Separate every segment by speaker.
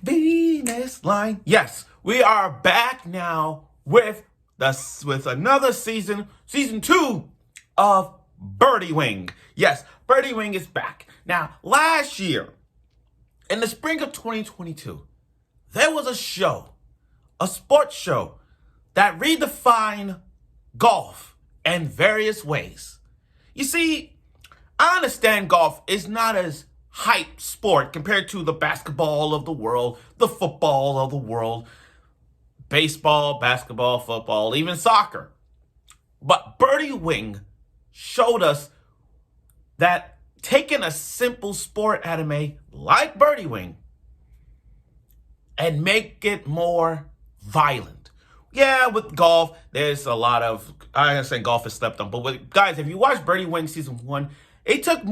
Speaker 1: Venus line. Yes, we are back now with another season 2 of Birdie Wing. Yes, Birdie Wing is back. Now, last year, in the spring of 2022, there was a sports show that redefined golf in various ways. You see, I understand golf is not as hype sport compared to the basketball of the world, the football of the world, baseball, basketball, football, even soccer. But Birdie Wing showed us that taking a simple sport anime like Birdie Wing and make it more violent. Yeah, with golf, there's a lot of, I understand golf is slept on, but guys, if you watch Birdie Wing season 1, it took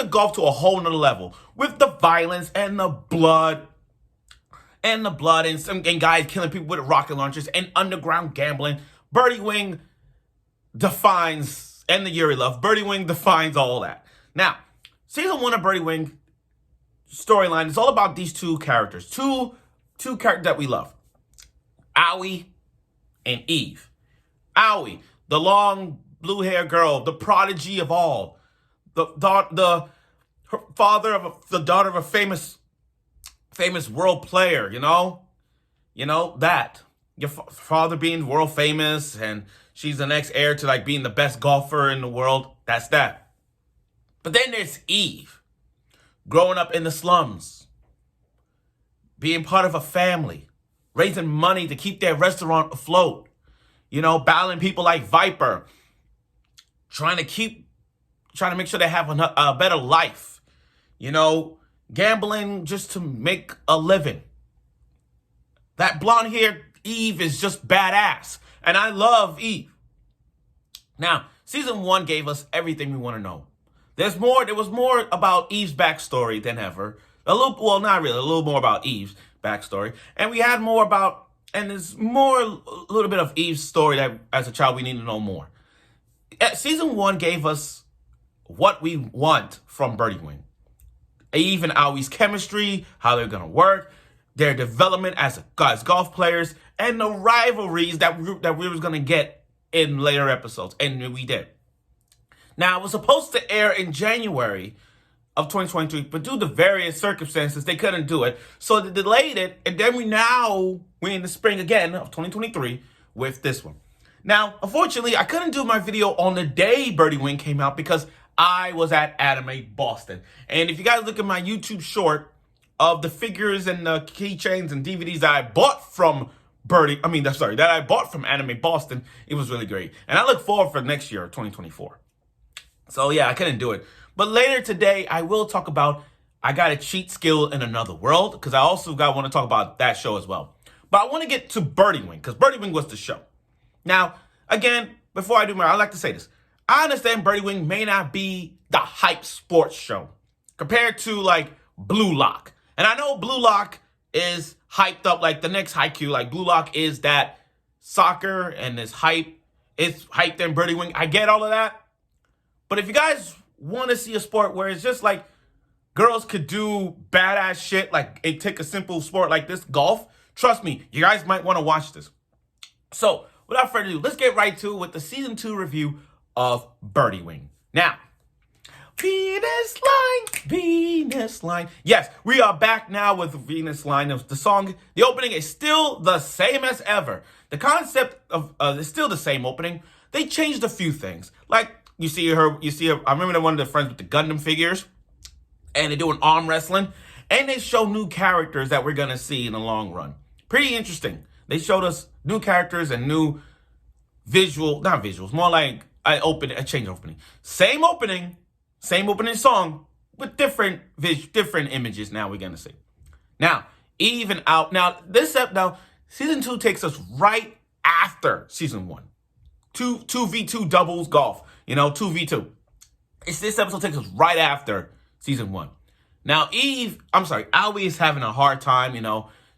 Speaker 1: golf to a whole nother level with the violence and the blood and some guys killing people with rocket launchers and underground gambling. Birdie Wing defines, and the Yuri Love, Birdie Wing defines all that. Now, season 1 of Birdie Wing storyline is all about these two characters, two characters that we love, Aoi and Eve. Aoi, the long blue hair girl, the prodigy of all. The daughter of a famous world player, you know that your father being world famous, and she's the next heir to like being the best golfer in the world. That's that. But then there's Eve, growing up in the slums, being part of a family, raising money to keep their restaurant afloat. Battling people like Viper, trying to make sure they have a better life. Gambling just to make a living. That blonde-haired Eve is just badass. And I love Eve. Now, season 1 gave us everything we want to know. There was more about Eve's backstory than ever. Not really, a little more about Eve's backstory. And we had more about, and there's a little bit of Eve's story that as a child we need to know more. Season 1 gave us what we want from Birdie Wing. Eve and Aoi's chemistry, how they're going to work, their development as golf players, and the rivalries that we was going to get in later episodes. And we did. Now, it was supposed to air in January of 2023, but due to various circumstances, they couldn't do it. So they delayed it, and then we're in the spring again of 2023 with this one. Now, unfortunately, I couldn't do my video on the day Birdie Wing came out because I was at Anime Boston. And if you guys look at my YouTube short of the figures and the keychains and DVDs that I bought from that I bought from Anime Boston, it was really great. And I look forward for next year, 2024. So yeah, I couldn't do it. But later today, I will talk about I got a cheat skill in another world, because I also want to talk about that show as well. But I want to get to Birdie Wing, because Birdie Wing was the show. Now, again, before I do more, I like to say this. I understand Birdie Wing may not be the hype sports show compared to like Blue Lock. And I know Blue Lock is hyped up like the next Haikyuu. Like Blue Lock is that soccer and it's hyped in Birdie Wing. I get all of that. But if you guys want to see a sport where it's just like girls could do badass shit, like it take a simple sport like this, golf, trust me, you guys might want to watch this. So without further ado, let's get right to it with the season 2 review of Birdie Wing. Now, Venus Line. Yes, we are back now with Venus Line. The song, the opening is still the same as ever. The concept of is still the same opening. They changed a few things. Like you see her. I remember one of the friends with the Gundam figures, and they're doing arm wrestling, and they show new characters that we're gonna see in the long run. Pretty interesting. They showed us new characters and new not visuals, more like a change opening. Same opening song, with different images now we're gonna see. Now, even out. Now, season 2 takes us right after season 1. 2v2 doubles golf, 2v2. This episode takes us right after season 1. Now, Aoi is having a hard time,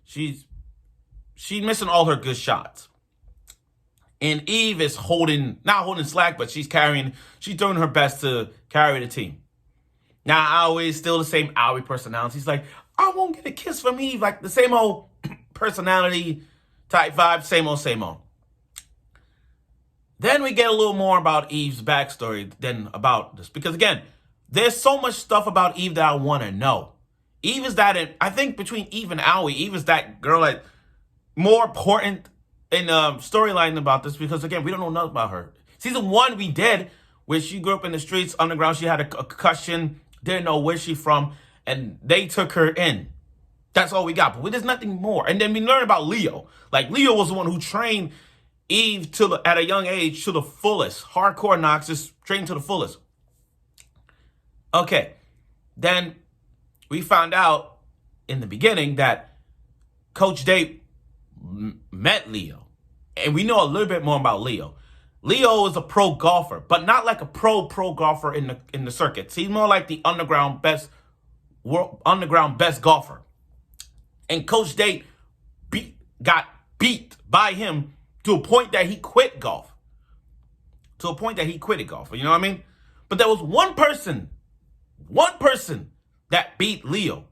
Speaker 1: she's missing all her good shots. And Eve is not holding slack, but she's doing her best to carry the team. Now, Aoi is still the same Aoi personality. He's like, I won't get a kiss from Eve. Like the same old personality type vibe, same old, same old. Then we get a little more about Eve's backstory than about this. Because again, there's so much stuff about Eve that I want to know. Eve is that, I think between Eve and Aoi, Eve is that girl that more important in storyline about this. Because again, we don't know nothing about her. Season 1 we did, where she grew up in the streets, underground. She had a concussion, didn't know where she from, and they took her in. That's all we got. But there's nothing more. And then we learn about Leo. Like Leo was the one who trained Eve at a young age to the fullest. Hardcore Noxus trained to the fullest. Okay. Then we found out in the beginning that Coach Date met Leo. And we know a little bit more about Leo. Leo is a pro golfer, but not like a pro golfer in the circuits. He's more like the underground best golfer. And Coach Date got beat by him to a point that he quit golf. You know what I mean? But there was one person that beat Leo.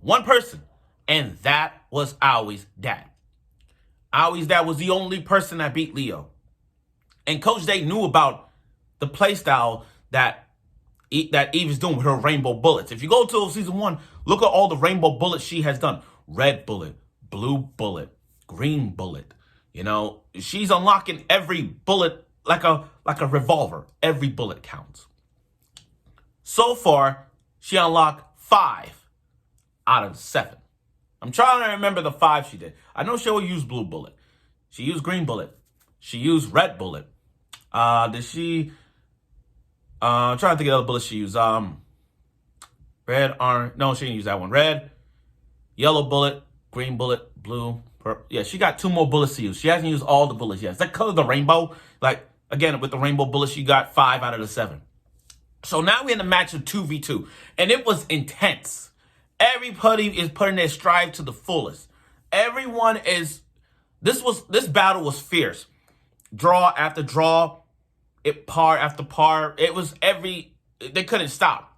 Speaker 1: One person. And that was Aoi's dad. Aoi's dad was the only person that beat Leo. And Coach Date knew about the playstyle that Eve is doing with her rainbow bullets. If you go to season 1, look at all the rainbow bullets she has done. Red bullet, blue bullet, green bullet. You know, she's unlocking every bullet like a revolver. Every bullet counts. So far, she unlocked 5 out of 7. I'm trying to remember the 5 she did. I know she will use blue bullet. She used green bullet. She used red bullet. Did she? I'm trying to think of the other bullets she used. Red, orange. No, she didn't use that one. Red, yellow bullet, green bullet, blue, purple. Yeah, she got 2 more bullets to use. She hasn't used all the bullets yet. It's that color of the rainbow. Like, again, with the rainbow bullets, she got 5 out of the 7. So now we're in a match of 2v2. And it was intense. Everybody is putting their strive to the fullest. Everyone is... This battle was fierce. Draw after draw. Par after par. It was they couldn't stop.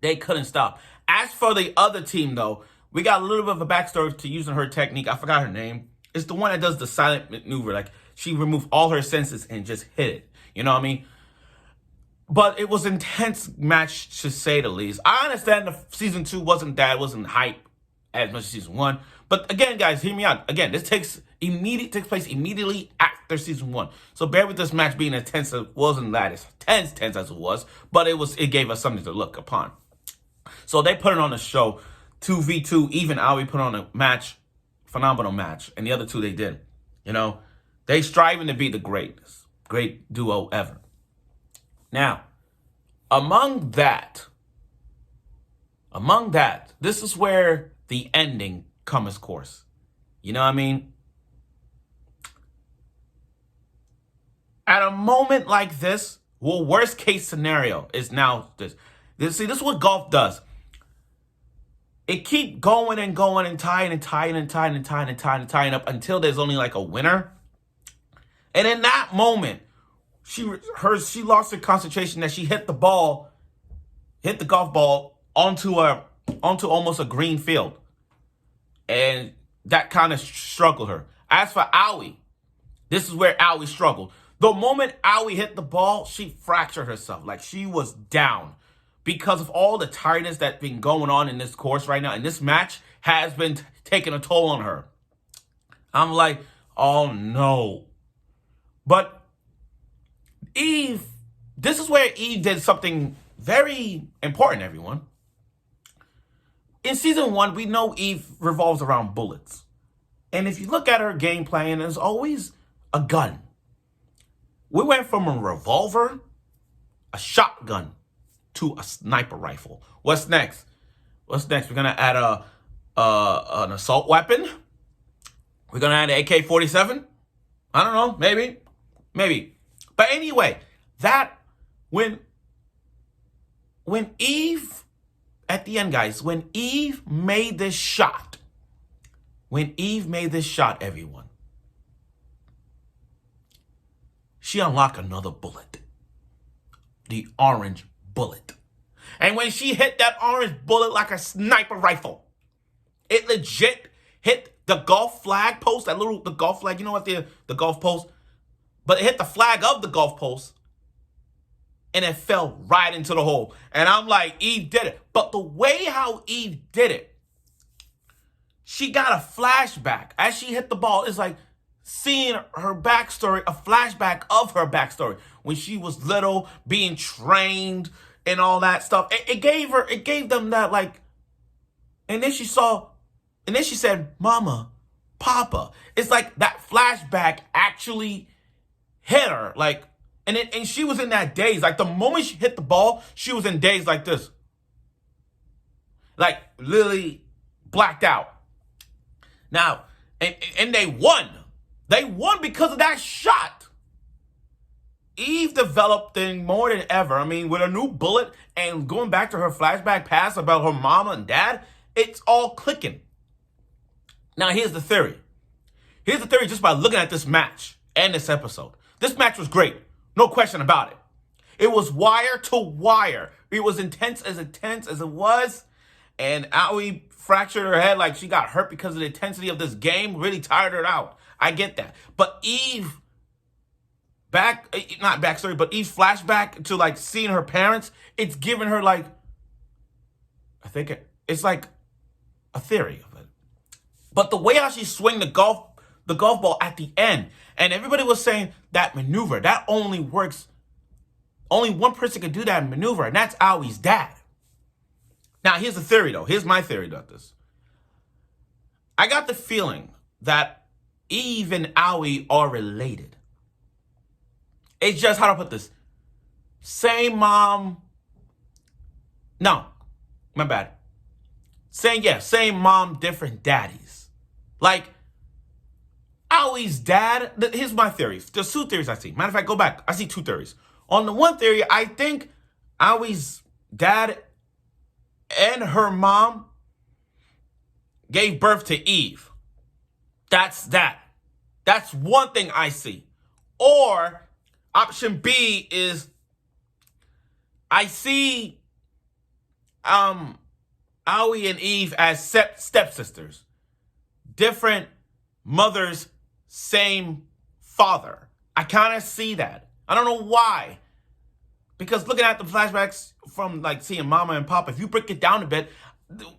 Speaker 1: As for the other team, though, we got a little bit of a backstory to using her technique. I forgot her name. It's the one that does the silent maneuver. Like, she removed all her senses and just hit it. You know what I mean? But it was an intense match, to say the least. I understand the season 2 wasn't hype as much as season 1. But again, guys, hear me out. Again, this takes place immediately after season 1. So bear with this match being as tense as it wasn't that as tense as it was, but it gave us something to look upon. So they put it on the show, 2v2. Even Aoi put on a match, phenomenal match, and the other 2 they did. You know, they striving to be the great duo ever. Now, among that, this is where the ending comes course. You know what I mean? At a moment like this, well, worst case scenario is now this. See, this is what golf does. It keep going and going and tying up until there's only like a winner. And in that moment, she lost her concentration that she hit the golf ball onto almost a green field. And that kind of struggled her. As for Aoi, this is where Aoi struggled. The moment Aoi hit the ball, she fractured herself. Like, she was down. Because of all the tiredness that's been going on in this course right now, and this match has been taking a toll on her. I'm like, oh no. But Eve, this is where Eve did something very important, everyone. In season 1, we know Eve revolves around bullets. And if you look at her game plan, there's always a gun. We went from a revolver, a shotgun, to a sniper rifle. What's next? We're going to add an assault weapon. We're going to add an AK-47. I don't know. Maybe. But anyway, when Eve, at the end, guys, when Eve made this shot, everyone, she unlocked another bullet. The orange bullet. And when she hit that orange bullet like a sniper rifle, it legit hit the golf flag post, the golf flag, you know what, the golf post? But it hit the flag of the golf post, and it fell right into the hole. And I'm like, Eve did it. But the way how Eve did it, she got a flashback. As she hit the ball, it's like seeing her backstory, a flashback of her backstory. When she was little, being trained and all that stuff. It gave them that, like, and then she said, Mama, Papa. It's like that flashback actually hit her. Like, and she was in that daze. Like, the moment she hit the ball, she was in daze like this. Like, literally blacked out. Now, and they won. They won because of that shot. Eve developed things more than ever. I mean, with a new bullet and going back to her flashback past about her mama and dad, it's all clicking. Now, here's the theory. Here's the theory just by looking at this match and this episode. This match was great. No question about it. It was wire to wire. It was intense as it was. And Aoi fractured her head like she got hurt because of the intensity of this game. Really tired her out. I get that. But Eve's flashback to like seeing her parents, it's giving her like, I think it's like a theory of it. But the way how she swung the golf ball at the end, and everybody was saying that maneuver, that only works, only one person can do that maneuver, and that's Aoi's dad. Now, here's the theory, though. Here's my theory about this. I got the feeling that Eve and Aoi are related. It's just, how to put this? Same mom. No, my bad. Same mom, different daddies. Like, Aoi's dad, here's my theories. There's two theories I see. Matter of fact, go back. I see two theories. On the one theory, I think Aoi's dad and her mom gave birth to Eve. That's that. That's one thing I see. Or option B is I see Aoi and Eve as stepsisters. Different mothers, same father. I kind of see that. I don't know why. Because looking at the flashbacks from like seeing Mama and Papa, if you break it down a bit,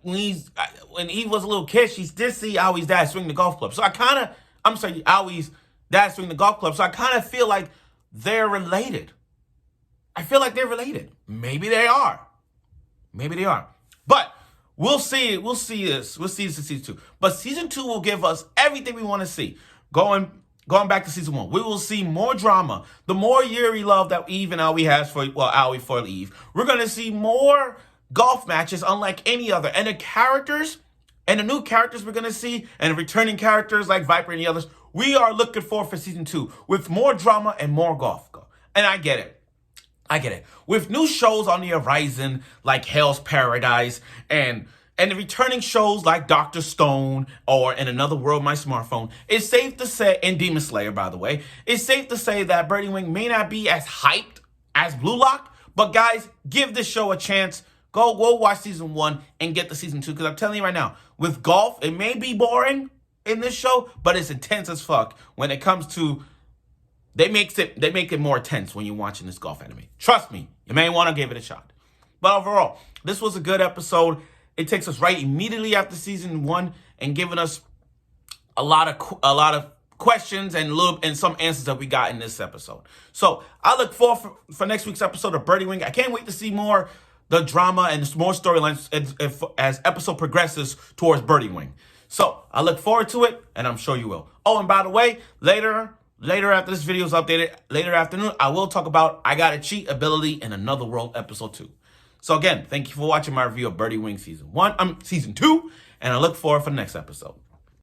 Speaker 1: when Eve was a little kid, she did see Aoi's dad swing the golf club. So Aoi's dad swing the golf club. So I kind of feel like they're related. I feel like they're related. Maybe they are. But we'll see. We'll see this. We'll see this in season 2. But season 2 will give us everything we want to see. Going back to season 1, we will see more drama. The more Yuri love that Eve and Aoi has Aoi for Eve. We're going to see more golf matches unlike any other. And the characters, and the new characters we're going to see, and returning characters like Viper and the others, we are looking for season 2 with more drama and more golf. And I get it. With new shows on the horizon like Hell's Paradise and the returning shows like Dr. Stone or In Another World, My Smartphone, it's safe to say, and Demon Slayer, by the way, it's safe to say that Birdie Wing may not be as hyped as Blue Lock, but guys, give this show a chance. Go watch season 1 and get to season 2, because I'm telling you right now, with golf, it may be boring in this show, but it's intense as fuck when it comes to, they make it more intense when you're watching this golf anime. Trust me, you may want to give it a shot. But overall, this was a good episode. It takes us right immediately after season 1 and giving us a lot of questions and some answers that we got in this episode. So I look forward for next week's episode of Birdie Wing. I can't wait to see more the drama and more storylines as episode progresses towards Birdie Wing. So I look forward to it, and I'm sure you will. Oh, and by the way, later after this video is updated, later afternoon, I will talk about I Got a Cheat ability in Another World episode 2. So again, thank you for watching my review of Birdie Wing season 2, and I look forward for the next episode.